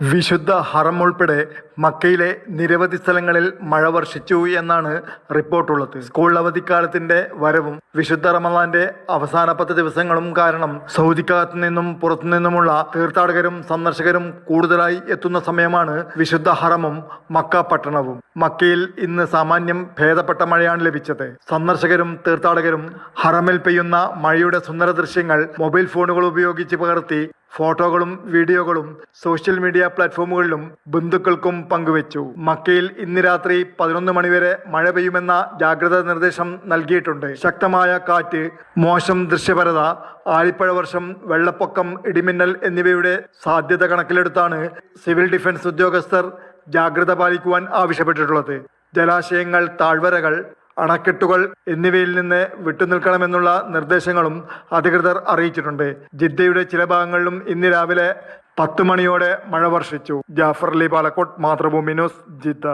വിശുദ്ധ ഹറം ഉൾപ്പെടെ മക്കയിലെ നിരവധി സ്ഥലങ്ങളിൽ മഴ വർഷിച്ചു എന്നാണ് റിപ്പോർട്ടുള്ളത്. സ്കൂൾ അവധിക്കാലത്തിന്റെ വരവും വിശുദ്ധ റമദാന്റെ അവസാന 10 ദിവസങ്ങളും കാരണം സൗദിക്കകത്തു നിന്നും പുറത്തുനിന്നുമുള്ള തീർത്ഥാടകരും സന്ദർശകരും കൂടുതലായി എത്തുന്ന സമയമാണ് വിശുദ്ധ ഹറമും മക്ക പട്ടണവും. മക്കയിൽ ഇന്ന് സാമാന്യം ഭേദപ്പെട്ട മഴയാണ് ലഭിച്ചത്. സന്ദർശകരും തീർത്ഥാടകരും ഹറമിൽ പെയ്യുന്ന മഴയുടെ സുന്ദര ദൃശ്യങ്ങൾ മൊബൈൽ ഫോണുകൾ ഉപയോഗിച്ച് പകർത്തി ഫോട്ടോകളും വീഡിയോകളും സോഷ്യൽ മീഡിയ പ്ലാറ്റ്ഫോമുകളിലും ബന്ധുക്കൾക്കും പങ്കുവച്ചു. മക്കയിൽ ഇന്ന് രാത്രി 11 മണിവരെ മഴ പെയ്യുമെന്ന ജാഗ്രതാ നിർദ്ദേശം നൽകിയിട്ടുണ്ട്. ശക്തമായ കാറ്റ്, മോശം ദൃശ്യപരത, ആലിപ്പഴ വർഷം, വെള്ളപ്പൊക്കം, ഇടിമിന്നൽ എന്നിവയുടെ സാധ്യത കണക്കിലെടുത്താണ് സിവിൽ ഡിഫൻസ് ഉദ്യോഗസ്ഥർ ജാഗ്രത പാലിക്കുവാൻ ആവശ്യപ്പെട്ടിട്ടുള്ളത്. ജലാശയങ്ങൾ, താഴ്വരകൾ, അണക്കെട്ടുകൾ എന്നിവയിൽ നിന്ന് വിട്ടുനിൽക്കണമെന്നുള്ള നിർദ്ദേശങ്ങളും അധികൃതർ അറിയിച്ചിട്ടുണ്ട്. ജിദ്ദയുടെ ചില ഭാഗങ്ങളിലും ഇന്ന് രാവിലെ 10 മണിയോടെ മഴ വർഷിച്ചു. Jafar Ali Palakkode, Mathrubhumi news, Jeddah.